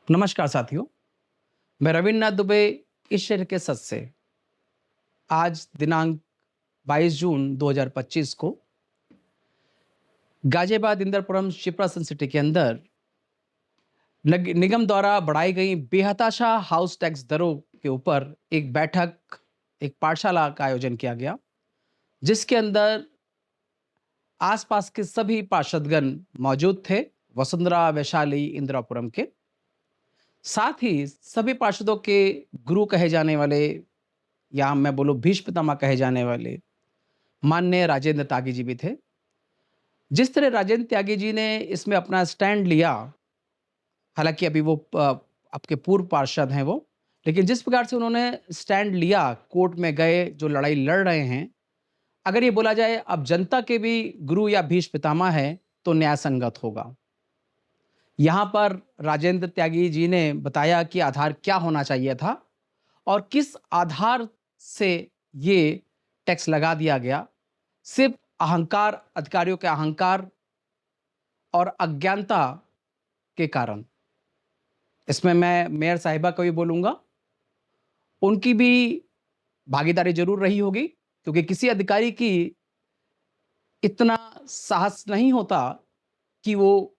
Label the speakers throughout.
Speaker 1: नमस्कार साथियों, मैं रविन्द्रनाथ दुबे इस शहर के सच से आज दिनांक 22 जून 2025 को गाजियाबाद इंदरपुरम शिप्रासन सिटी के अंदर निगम द्वारा बढ़ाई गई बेहताशा हाउस टैक्स दरों के ऊपर एक बैठक, एक पाठशाला का आयोजन किया गया, जिसके अंदर आसपास के सभी पार्षदगण मौजूद थे, वसुंधरा, वैशाली, इंदिरापुरम के। साथ ही सभी पार्षदों के गुरु कहे जाने वाले या मैं बोलूँ भीष्म पितामह कहे जाने वाले माननीय राजेंद्र त्यागी जी भी थे। जिस तरह राजेंद्र त्यागी जी ने इसमें अपना स्टैंड लिया, हालाँकि अभी वो आपके पूर्व पार्षद हैं वो, लेकिन जिस प्रकार से उन्होंने स्टैंड लिया, कोर्ट में गए, जो लड़ाई लड़ रहे हैं, अगर ये बोला जाए अब जनता के भी गुरु या भीष्म पितामह हैं, तो न्याय संगत होगा। यहाँ पर राजेंद्र त्यागी जी ने बताया कि आधार क्या होना चाहिए था और किस आधार से ये टैक्स लगा दिया गया। सिर्फ अहंकार, अधिकारियों के अहंकार और अज्ञानता के कारण। इसमें मैं मेयर साहिबा को भी बोलूँगा, उनकी भी भागीदारी ज़रूर रही होगी, क्योंकि किसी अधिकारी की इतना साहस नहीं होता कि वो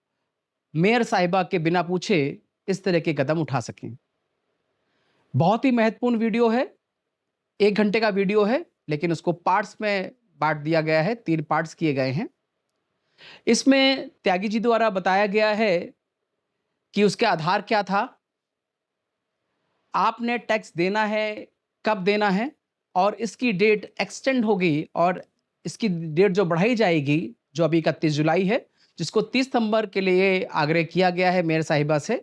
Speaker 1: मेयर साहिबा के बिना पूछे इस तरह के कदम उठा सकें। बहुत ही महत्वपूर्ण वीडियो है, 1 घंटे का वीडियो है, लेकिन उसको पार्ट्स में बाँट दिया गया है, 3 पार्ट्स किए गए हैं। इसमें त्यागी जी द्वारा बताया गया है कि उसके आधार क्या था, आपने टैक्स देना है, कब देना है और इसकी डेट एक्सटेंड होगी और इसकी डेट जो बढ़ाई जाएगी, जो अभी 31 जुलाई है, जिसको 30 सितंबर के लिए आग्रह किया गया है मेयर साहिबा से।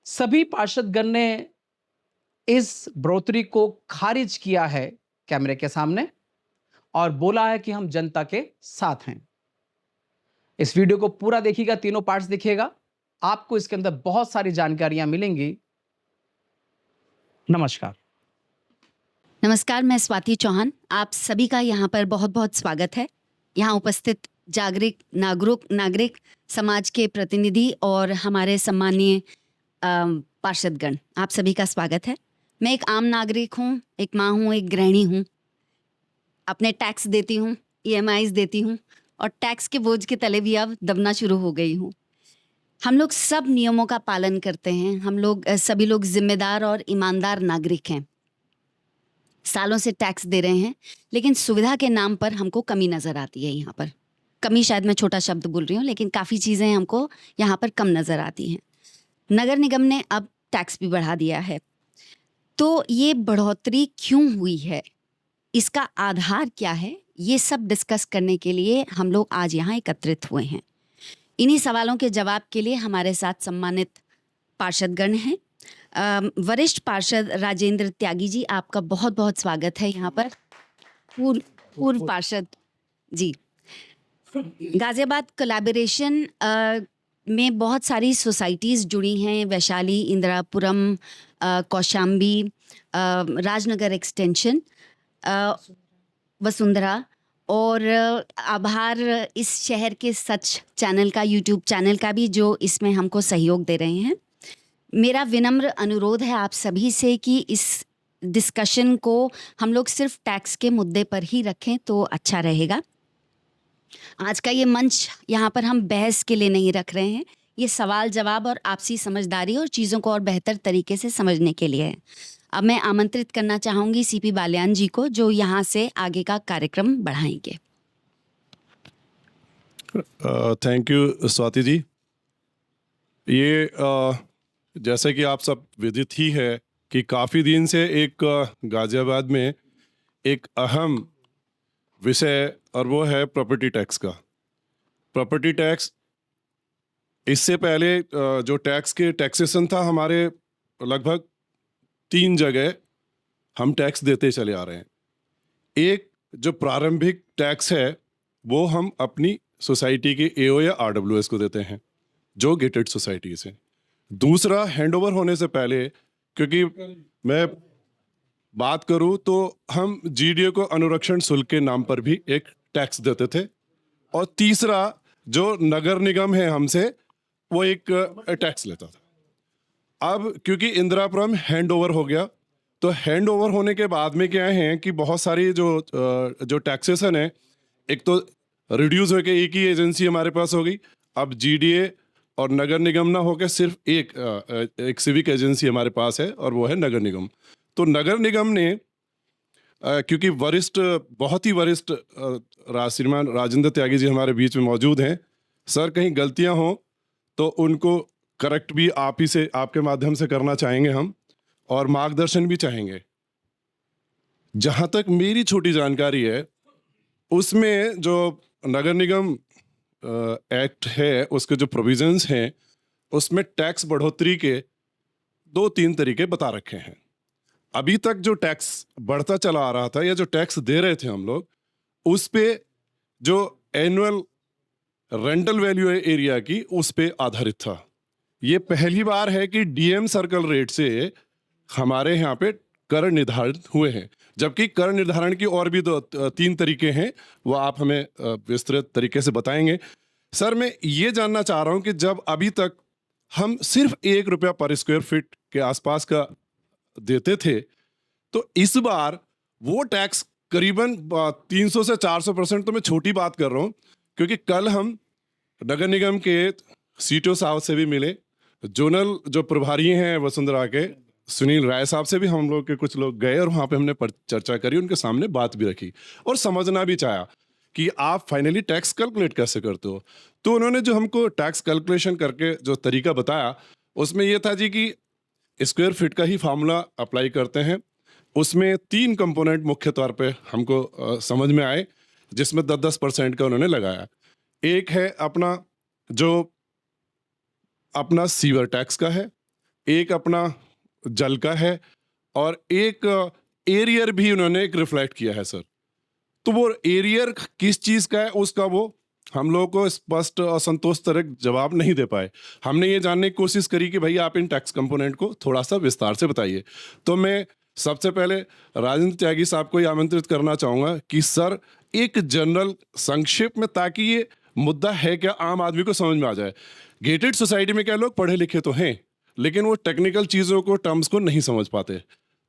Speaker 1: सभी पार्षदगण ने इस बढ़ोतरी को खारिज किया है कैमरे के सामने और बोला है कि हम जनता के साथ हैं। इस वीडियो को पूरा देखिएगा, तीनों पार्ट्स देखिएगा, आपको इसके अंदर बहुत सारी जानकारियां मिलेंगी। नमस्कार।
Speaker 2: नमस्कार, मैं स्वाति चौहान। आप सभी का यहाँ पर बहुत बहुत स्वागत है। यहाँ उपस्थित नागरिक समाज के प्रतिनिधि और हमारे सम्मानीय पार्षदगण, आप सभी का स्वागत है। मैं एक आम नागरिक हूँ, एक माँ हूँ, एक गृहिणी हूँ। अपने टैक्स देती हूँ, EMIs देती हूँ और टैक्स के बोझ के तले भी अब दबना शुरू हो गई हूँ। हम लोग सब नियमों का पालन करते हैं। हम लोग सभी लोग जिम्मेदार और ईमानदार नागरिक हैं। सालों से टैक्स दे रहे हैं, लेकिन सुविधा के नाम पर हमको कमी नज़र आती है। यहाँ पर कमी, शायद मैं छोटा शब्द बोल रही हूँ, लेकिन काफ़ी चीज़ें हमको यहाँ पर कम नज़र आती हैं। नगर निगम ने अब टैक्स भी बढ़ा दिया है, तो ये बढ़ोतरी क्यों हुई है, इसका आधार क्या है, ये सब डिस्कस करने के लिए हम लोग आज यहाँ एकत्रित हुए हैं। इन्हीं सवालों के जवाब के लिए हमारे साथ सम्मानित पार्षदगण हैं। वरिष्ठ पार्षद राजेंद्र त्यागी जी, आपका बहुत बहुत स्वागत है यहाँ पर। पूर्व पार्षद जी, गाजियाबाद कोलैबोरेशन में बहुत सारी सोसाइटीज़ जुड़ी हैं, वैशाली, इंदिरापुरम, कौशाम्बी, राजनगर एक्सटेंशन, वसुंधरा और आभार इस शहर के सच चैनल का, यूट्यूब चैनल का भी, जो इसमें हमको सहयोग दे रहे हैं। मेरा विनम्र अनुरोध है आप सभी से कि इस डिस्कशन को हम लोग सिर्फ टैक्स के मुद्दे पर ही रखें तो अच्छा रहेगा। आज का ये मंच यहाँ पर हम बहस के लिए नहीं रख रहे हैं, ये सवाल जवाब और आपसी समझदारी और चीज़ों को और बेहतर तरीके से समझने के लिए है। अब मैं आमंत्रित करना चाहूँगी CP बालियान जी को, जो यहाँ से आगे का कार्यक्रम बढ़ाएंगे।
Speaker 3: Thank you Swati ji. ये जैसे कि आप सब विदित ही है कि काफ़ी दिन से एक गाजियाबाद में एक अहम विषय, और वो है प्रॉपर्टी टैक्स का। प्रॉपर्टी टैक्स, इससे पहले जो टैक्स के टैक्सेशन था, हमारे लगभग 3 जगह हम टैक्स देते चले आ रहे हैं। एक जो प्रारंभिक टैक्स है वो हम अपनी सोसाइटी के AO या RWS को देते हैं, जो गेटेड सोसाइटीज हैं। दूसरा, हैंडओवर होने से पहले, क्योंकि मैं बात करूं तो हम GDA को अनुरक्षण शुल्क के नाम पर भी एक टैक्स देते थे। और तीसरा, जो नगर निगम है हमसे, वो एक टैक्स लेता था। अब क्योंकि इंदिरापुरम हैंड ओवर हो गया, तो हैंड ओवर होने के बाद में क्या है कि बहुत सारी जो टैक्सेशन है, एक तो रिड्यूस होकर एक ही एजेंसी हमारे पास हो गई। अब जीडीए और नगर निगम ना होकर सिर्फ एक सिविक एजेंसी हमारे पास है और वो है नगर निगम। तो नगर निगम ने क्योंकि बहुत ही वरिष्ठ श्रीमान राजेंद्र त्यागी जी हमारे बीच में मौजूद हैं, सर कहीं गलतियां हो तो उनको करेक्ट भी आप ही से, आपके माध्यम से करना चाहेंगे हम, और मार्गदर्शन भी चाहेंगे। जहां तक मेरी छोटी जानकारी है, उसमें जो नगर निगम एक्ट है, उसके जो प्रोविजंस हैं, उसमें टैक्स बढ़ोतरी के 2-3 तरीके बता रखे हैं। अभी तक जो टैक्स बढ़ता चला आ रहा था या जो टैक्स दे रहे थे हम लोग, उस पे जो एनुअल रेंटल वैल्यू है एरिया की, उस पे आधारित था। ये पहली बार है कि डीएम सर्कल रेट से हमारे यहाँ पे कर निर्धारित हुए हैं, जबकि कर निर्धारण की और भी 2-3 तरीके हैं, वो आप हमें विस्तृत तरीके से बताएंगे। सर मैं ये जानना चाह रहा हूँ कि जब अभी तक हम सिर्फ ₹1 पर स्क्वायर फीट के आसपास का देते थे, तो इस बार वो टैक्स करीबन 300 से 400%, तो मैं छोटी बात कर रहा हूँ, क्योंकि कल हम नगर निगम के सीटो साहब से भी मिले, जोनल जो प्रभारी हैं वसुंधरा के सुनील राय साहब से भी हम लोग के कुछ लोग गए, और वहाँ पे हमने चर्चा करी, उनके सामने बात भी रखी और समझना भी चाहा कि आप फाइनली टैक्स कैलकुलेट कैसे करते हो। तो उन्होंने जो हमको टैक्स कैलकुलेशन करके जो तरीका बताया, उसमें ये था जी कि स्क्वायर फीट का ही फार्मूला अप्लाई करते हैं। उसमें 3 कंपोनेंट मुख्य तौर पे हमको समझ में आए, जिसमें 10-10% का उन्होंने लगाया। एक है अपना सीवर टैक्स का है, एक अपना जल का है, और एक एरियर भी उन्होंने एक रिफ्लेक्ट किया है सर। तो वो एरियर किस चीज का है, उसका वो हम लोगों को स्पष्ट और संतोषजनक जवाब नहीं दे पाए। हमने ये जानने की कोशिश करी कि भाई आप इन टैक्स कंपोनेंट को थोड़ा सा विस्तार से बताइए। तो मैं सबसे पहले राजेंद्र त्यागी साहब को ये आमंत्रित करना चाहूंगा कि सर एक जनरल संक्षेप में, ताकि ये मुद्दा है क्या आम आदमी को समझ में आ जाए। गेटेड सोसाइटी में क्या लोग पढ़े लिखे तो हैं, लेकिन वो टेक्निकल चीज़ों को, टर्म्स को नहीं समझ पाते।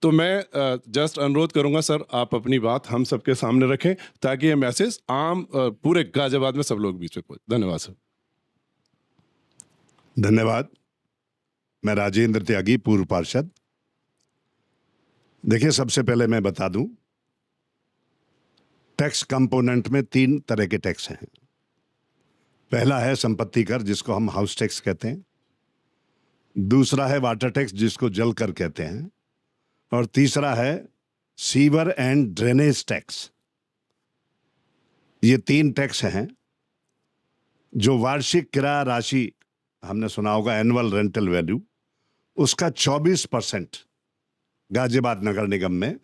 Speaker 3: तो मैं जस्ट अनुरोध करूंगा सर, आप अपनी बात हम सबके सामने रखें, ताकि ये मैसेज आम पूरे गाजियाबाद में सब लोग बीच में पहुंचे। धन्यवाद सर।
Speaker 4: धन्यवाद। मैं राजेंद्र त्यागी, पूर्व पार्षद। देखिए, सबसे पहले मैं बता दूं, टैक्स कंपोनेंट में 3 तरह के टैक्स हैं। पहला है संपत्ति कर, जिसको हम हाउस टैक्स कहते हैं। दूसरा है वाटर टैक्स, जिसको जल कर कहते हैं। और तीसरा है सीवर एंड ड्रेनेज टैक्स। ये 3 टैक्स हैं जो वार्षिक किराया राशि, हमने सुना होगा एनुअल रेंटल वैल्यू, उसका 24% गाजियाबाद नगर निगम में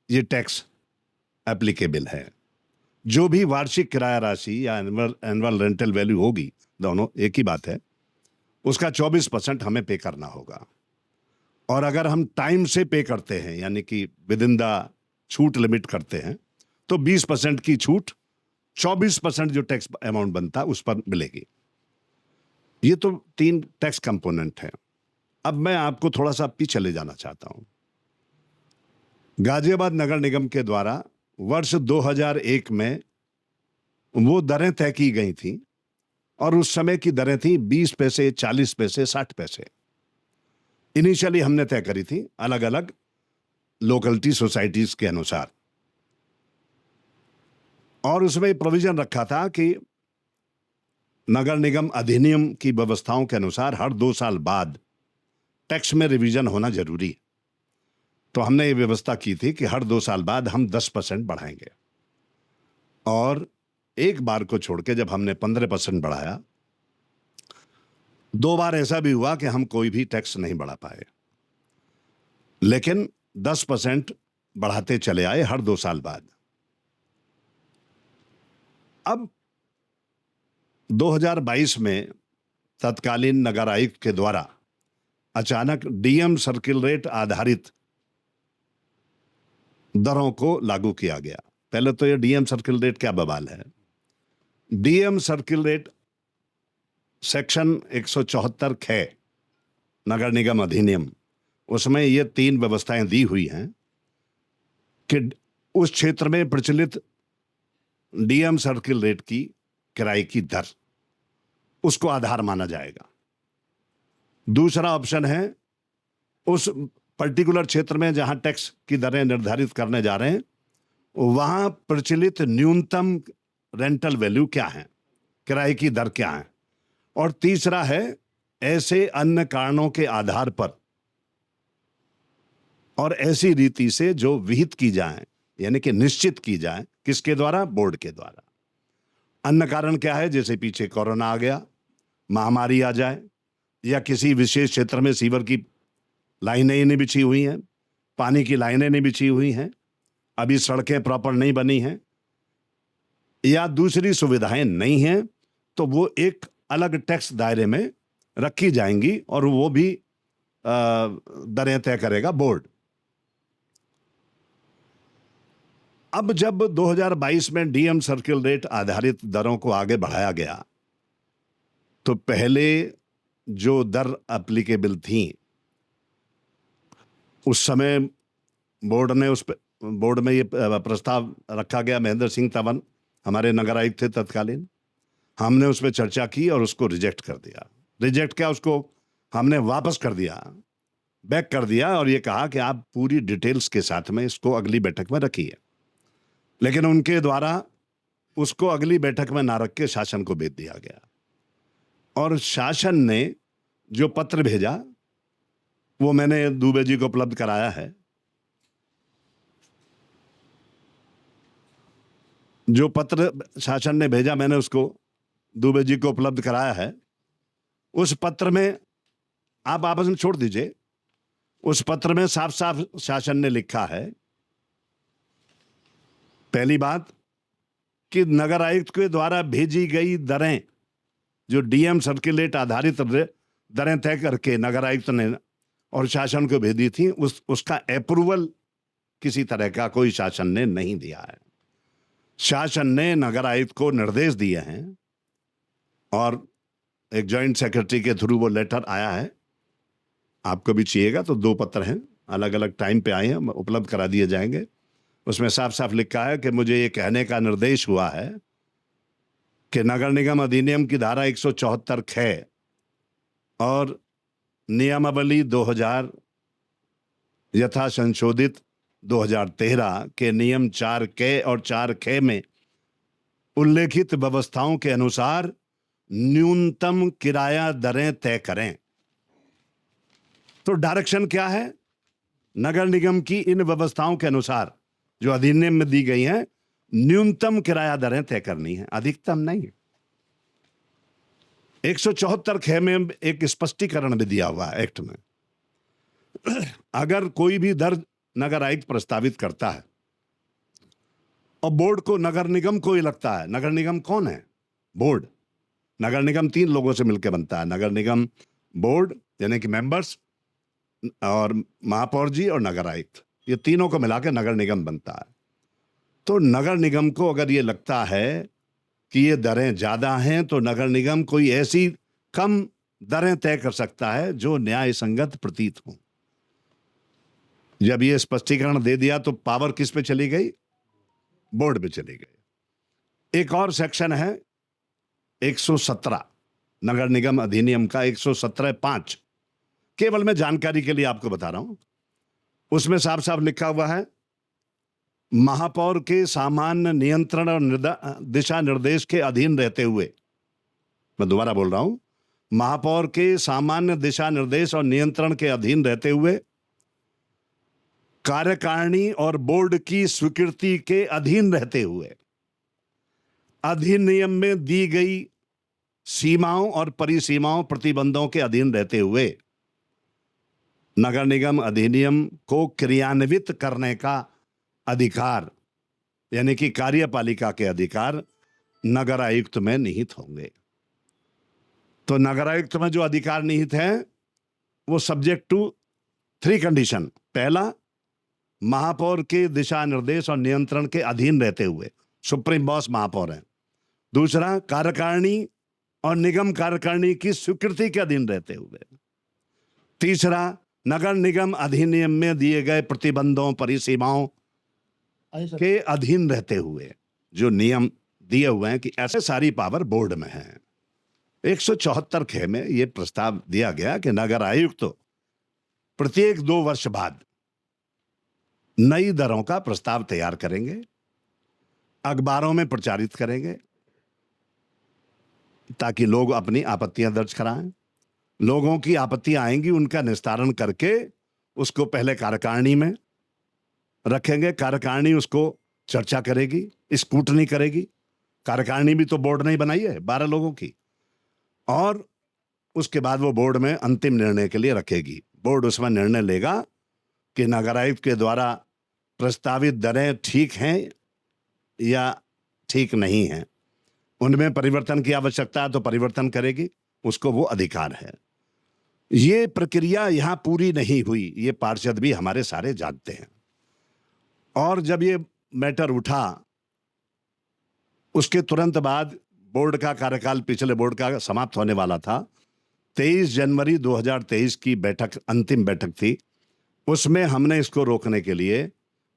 Speaker 4: ये टैक्स एप्लीकेबल है। जो भी वार्षिक किराया राशि या एनुअल रेंटल वैल्यू होगी, दोनों एक ही बात है, उसका 24% हमें पे करना होगा। और अगर हम टाइम से पे करते हैं, यानी कि विद इन द छूट लिमिट करते हैं, तो 20% की छूट 24% जो टैक्स अमाउंट बनता है उस पर मिलेगी। ये तो 3 टैक्स कंपोनेंट हैं। अब मैं आपको थोड़ा सा पीछे ले जाना चाहता हूं। गाजियाबाद नगर निगम के द्वारा वर्ष 2001 में वो दरें तय की गई थी, और उस समय की दरें थी 20 पैसे, 40 पैसे, 60 पैसे। इनिशियली हमने तय करी थी अलग अलग लोकलिटी सोसाइटीज के अनुसार, और उसमें प्रोविजन रखा था कि नगर निगम अधिनियम की व्यवस्थाओं के अनुसार हर 2 साल बाद टैक्स में रिवीजन होना जरूरी है। तो हमने ये व्यवस्था की थी कि हर 2 साल बाद हम 10% बढ़ाएंगे, और एक बार को छोड़ के जब हमने 15% बढ़ाया, 2 बार ऐसा भी हुआ कि हम कोई भी टैक्स नहीं बढ़ा पाए, लेकिन 10% बढ़ाते चले आए हर 2 साल बाद। अब 2022 में तत्कालीन नगर आयुक्त के द्वारा अचानक डीएम सर्किल रेट आधारित दरों को लागू किया गया। पहले तो ये डीएम सर्किल रेट क्या बवाल है। डीएम सर्किल रेट सेक्शन 174 ख नगर निगम अधिनियम, उसमें ये 3 व्यवस्थाएं दी हुई हैं कि उस क्षेत्र में प्रचलित डीएम सर्किल रेट की किराए की दर, उसको आधार माना जाएगा। दूसरा ऑप्शन है उस पर्टिकुलर क्षेत्र में जहां टैक्स की दरें निर्धारित करने जा रहे हैं वहां प्रचलित न्यूनतम रेंटल वैल्यू क्या है, किराए की दर क्या है। और तीसरा है ऐसे अन्य कारणों के आधार पर और ऐसी रीति से जो विहित की जाए, यानी कि निश्चित की जाए, किसके द्वारा? बोर्ड के द्वारा। अन्य कारण क्या है? जैसे पीछे कोरोना आ गया, महामारी आ जाए, या किसी विशेष क्षेत्र में सीवर की लाइनें ही नहीं बिछी हुई हैं, पानी की लाइनें नहीं बिछी हुई हैं, अभी सड़कें प्रॉपर नहीं बनी हैं, या दूसरी सुविधाएं नहीं हैं, तो वो एक अलग टैक्स दायरे में रखी जाएंगी और वो भी दरें तय करेगा बोर्ड। अब जब 2022 में डीएम सर्किल रेट आधारित दरों को आगे बढ़ाया गया तो पहले जो दर एप्लीकेबल थी उस समय बोर्ड में ये प्रस्ताव रखा गया। महेंद्र सिंह तवन हमारे नगर आयुक्त थे तत्कालीन, हमने उस पर चर्चा की और उसको रिजेक्ट कर दिया। रिजेक्ट क्या, उसको हमने वापस कर दिया, बैक कर दिया, और ये कहा कि आप पूरी डिटेल्स के साथ में इसको अगली बैठक में रखिए। लेकिन उनके द्वारा उसको अगली बैठक में ना रख के शासन को भेज दिया गया, और शासन ने जो पत्र भेजा वो मैंने दुबे जी को उपलब्ध कराया है। जो पत्र शासन ने भेजा मैंने उसको दुबे जी को उपलब्ध कराया है। उस पत्र में आप आपस में छोड़ दीजिए, उस पत्र में साफ साफ शासन ने लिखा है, पहली बात कि नगर आयुक्त के द्वारा भेजी गई दरें जो डीएम सर्किल रेट आधारित दरें तय करके नगर आयुक्त ने और शासन को भेजी थी, उसका अप्रूवल किसी तरह का कोई शासन ने नहीं दिया है। शासन ने नगर आयुक्त को निर्देश दिए हैं और एक जॉइंट सेक्रेटरी के थ्रू वो लेटर आया है, आपको भी चाहिएगा तो 2 पत्र हैं, अलग अलग टाइम पे आए हैं, उपलब्ध करा दिए जाएंगे। उसमें साफ साफ लिखा है कि मुझे ये कहने का निर्देश हुआ है कि नगर निगम अधिनियम की धारा 174 ख और नियमावली 2000 यथा संशोधित 2013 के नियम 4 क और 4 ख में उल्लेखित व्यवस्थाओं के अनुसार न्यूनतम किराया दरें तय करें। तो डायरेक्शन क्या है? नगर निगम की इन व्यवस्थाओं के अनुसार जो अधिनियम में दी गई हैं, न्यूनतम किराया दरें तय करनी है, अधिकतम नहीं। 174 ख में एक स्पष्टीकरण भी दिया हुआ है एक्ट में। अगर कोई भी दर नगर आयुक्त प्रस्तावित करता है और बोर्ड को नगर निगम को ही लगता है, नगर निगम कौन है? बोर्ड। नगर निगम 3 लोगों से मिलकर बनता है, नगर निगम बोर्ड यानी कि मेंबर्स, और महापौर जी और नगर आयुक्त, ये तीनों को मिलाकर नगर निगम बनता है। तो नगर निगम को अगर ये लगता है कि ये दरें ज्यादा हैं तो नगर निगम कोई ऐसी कम दरें तय कर सकता है जो न्याय संगत प्रतीत हो। जब ये स्पष्टीकरण दे दिया तो पावर किस पे चली गई? बोर्ड पे चली गई। एक और सेक्शन है 117 नगर निगम अधिनियम का 117(5), केवल मैं जानकारी के लिए आपको बता रहा हूं। उसमें साफ साफ लिखा हुआ है, महापौर के सामान्य नियंत्रण और दिशा निर्देश के अधीन रहते हुए, मैं दोबारा बोल रहा हूं, महापौर के सामान्य दिशा निर्देश और नियंत्रण के अधीन रहते हुए, कार्यकारिणी और बोर्ड की स्वीकृति के अधीन रहते हुए, अधिनियम में दी गई सीमाओं और परिसीमाओं प्रतिबंधों के अधीन रहते हुए नगर निगम अधिनियम को क्रियान्वित करने का अधिकार यानी कि कार्यपालिका के अधिकार नगर आयुक्त में निहित होंगे। तो नगर आयुक्त में जो अधिकार निहित हैं वो सब्जेक्ट टू 3 कंडीशन। पहला, महापौर के दिशा निर्देश और नियंत्रण के अधीन रहते हुए, सुप्रीम बॉस महापौर हैं। दूसरा, कार्यकारिणी और निगम कार्यकारिणी की स्वीकृति के अधीन रहते हुए। तीसरा, नगर निगम अधिनियम में दिए गए प्रतिबंधों परिसीमाओं के अधीन रहते हुए जो नियम दिए हुए हैं कि ऐसे सारी पावर बोर्ड में है। 174 खे में यह प्रस्ताव दिया गया कि नगर आयुक्त तो प्रत्येक 2 वर्ष बाद नई दरों का प्रस्ताव तैयार करेंगे, अखबारों में प्रचारित करेंगे ताकि लोग अपनी आपत्तियां दर्ज कराएं। लोगों की आपत्तियां आएंगी, उनका निस्तारण करके उसको पहले कार्यकारिणी में रखेंगे। कार्यकारिणी उसको चर्चा करेगी, स्क्रूटनी करेगी। कार्यकारिणी भी तो बोर्ड ने ही बनाई है 12 लोगों की, और उसके बाद वो बोर्ड में अंतिम निर्णय के लिए रखेगी। बोर्ड उसमें निर्णय लेगा कि नगर आयुक्त के द्वारा प्रस्तावित दरें ठीक हैं या ठीक नहीं हैं, उनमें परिवर्तन की आवश्यकता है तो परिवर्तन करेगी, उसको वो अधिकार है। ये प्रक्रिया यहां पूरी नहीं हुई, ये पार्षद भी हमारे सारे जानते हैं। और जब ये मैटर उठा उसके तुरंत बाद बोर्ड का कार्यकाल, पिछले बोर्ड का समाप्त होने वाला था। 23 जनवरी 2023 की बैठक, अंतिम बैठक थी, उसमें हमने इसको रोकने के लिए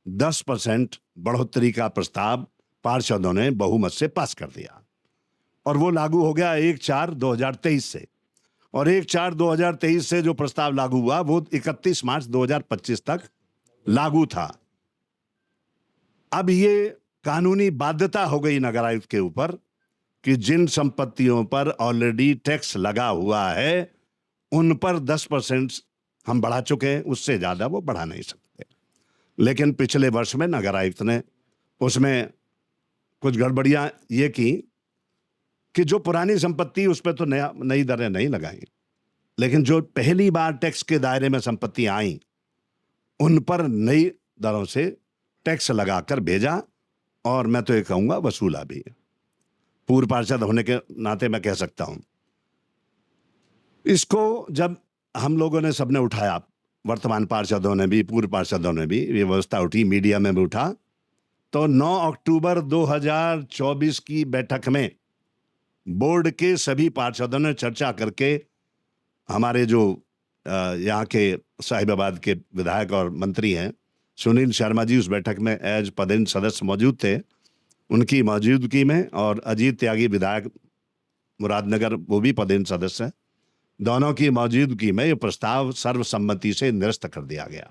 Speaker 4: 10% बढ़ोतरी का प्रस्ताव पार्षदों ने बहुमत से पास कर दिया और वो लागू हो गया 1/4/2023 से। और 1/4/2023 से जो प्रस्ताव लागू हुआ वो 31 मार्च 2025 तक लागू था। अब ये कानूनी बाध्यता हो गई नगर आयुक्त के ऊपर कि जिन संपत्तियों पर ऑलरेडी टैक्स लगा हुआ है उन पर 10% हम बढ़ा चुके हैं, उससे ज्यादा वो बढ़ा नहीं सकते। लेकिन पिछले वर्ष में नगर आयुक्त ने उसमें कुछ गड़बड़ियां ये की कि जो पुरानी संपत्ति उस पर तो नई दरें नहीं लगाई, लेकिन जो पहली बार टैक्स के दायरे में संपत्तियां आई उन पर नई दरों से टैक्स लगाकर भेजा, और मैं तो ये कहूंगा वसूला भी। पूर्व पार्षद होने के नाते मैं कह सकता हूं। इसको जब हम लोगों ने सबने उठाया, वर्तमान पार्षदों ने भी, पूर्व पार्षदों ने भी, ये व्यवस्था उठी, मीडिया में भी उठा, तो 9 अक्टूबर 2024 की बैठक में बोर्ड के सभी पार्षदों ने चर्चा करके हमारे जो यहाँ के साहिबाबाद के विधायक और मंत्री हैं सुनील शर्मा जी उस बैठक में एज पदेन सदस्य मौजूद थे, उनकी मौजूदगी में, और अजीत त्यागी विधायक मुरादनगर वो भी पदेन सदस्य हैं, दोनों की मौजूदगी में ये प्रस्ताव सर्वसम्मति से निरस्त कर दिया गया।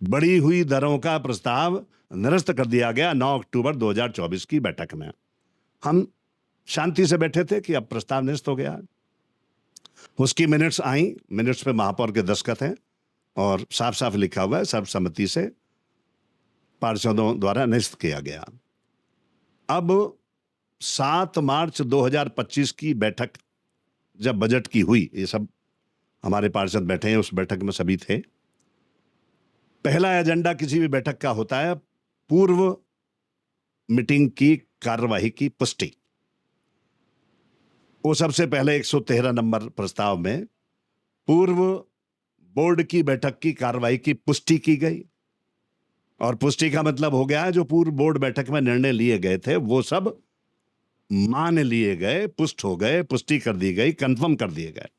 Speaker 4: बढ़ी हुई दरों का प्रस्ताव निरस्त कर दिया गया 9 अक्टूबर 2024 की बैठक में। हम शांति से बैठे थे कि अब प्रस्ताव निरस्त हो गया। उसकी मिनट्स आई, मिनट्स पे महापौर के दस्तखत हैं और साफ साफ लिखा हुआ है सर्वसम्मति से पार्षदों द्वारा निरस्त किया गया। अब 7 मार्च 2025 की बैठक जब बजट की हुई, ये सब हमारे पार्षद बैठे हैं, उस बैठक में सभी थे। पहला एजेंडा किसी भी बैठक का होता है पूर्व मीटिंग की कार्यवाही की पुष्टि। वो सबसे पहले 113 नंबर प्रस्ताव में पूर्व बोर्ड की बैठक की कार्यवाही की पुष्टि की गई, और पुष्टि का मतलब हो गया है जो पूर्व बोर्ड बैठक में निर्णय लिए गए थे वो सब मान लिए गए, पुष्ट हो गए, पुष्टि कर दी गई, कंफर्म कर दिए गए।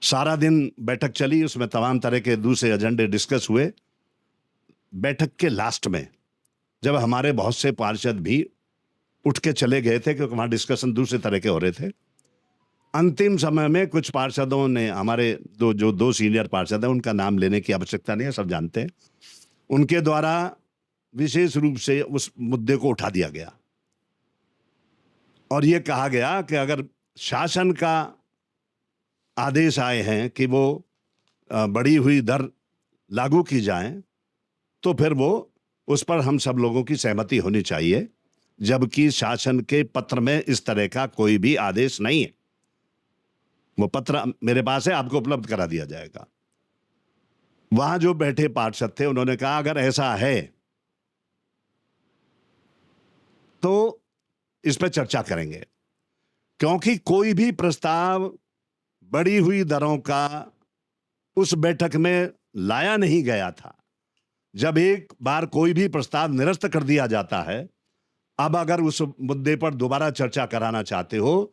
Speaker 4: सारा दिन बैठक चली, उसमें तमाम तरह के दूसरे एजेंडे डिस्कस हुए। बैठक के लास्ट में जब हमारे बहुत से पार्षद भी उठ के चले गए थे क्योंकि वहां डिस्कशन दूसरे तरह के हो रहे थे, अंतिम समय में कुछ पार्षदों ने, हमारे दो सीनियर पार्षद हैं, उनका नाम लेने की आवश्यकता नहीं है, सब जानते हैं, उनके द्वारा विशेष रूप से उस मुद्दे को उठा दिया गया और यह कहा गया कि अगर शासन का आदेश आए हैं कि वो बढ़ी हुई दर लागू की जाए तो फिर वो उस पर हम सब लोगों की सहमति होनी चाहिए, जबकि शासन के पत्र में इस तरह का कोई भी आदेश नहीं है। वो पत्र मेरे पास है, आपको उपलब्ध करा दिया जाएगा। वहां जो बैठे पार्षद थे उन्होंने कहा अगर ऐसा है तो इस पर चर्चा करेंगे, क्योंकि कोई भी प्रस्ताव बढ़ी हुई दरों का उस बैठक में लाया नहीं गया था। जब एक बार कोई भी प्रस्ताव निरस्त कर दिया जाता है, अब अगर उस मुद्दे पर दोबारा चर्चा कराना चाहते हो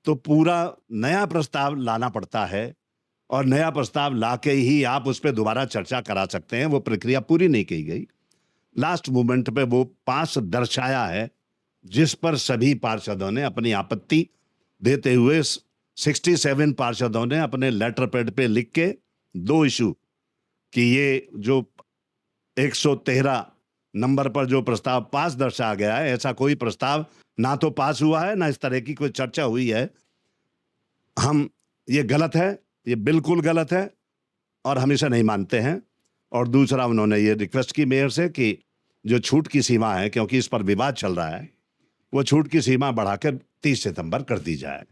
Speaker 4: तो पूरा नया प्रस्ताव लाना पड़ता है, और नया प्रस्ताव लाके ही आप उस पर दोबारा चर्चा करा सकते हैं। वो प्रक्रिया पूरी नहीं की गई। लास्ट मोमेंट पे वो 5 दर्शाया है, जिस पर सभी पार्षदों ने अपनी आपत्ति देते हुए 67 पार्षदों ने अपने लेटर पैड पे लिख के 2 इशू कि ये जो 113 नंबर पर जो प्रस्ताव पास दर्शाया गया है, ऐसा कोई प्रस्ताव ना तो पास हुआ है, ना इस तरह की कोई चर्चा हुई है। ये गलत है, ये बिल्कुल गलत है और हम इसे नहीं मानते हैं। और दूसरा, उन्होंने ये रिक्वेस्ट की मेयर से कि जो छूट की सीमा है, क्योंकि इस पर विवाद चल रहा है, वो छूट की सीमा बढ़ाकर 30 सितंबर कर दी जाए।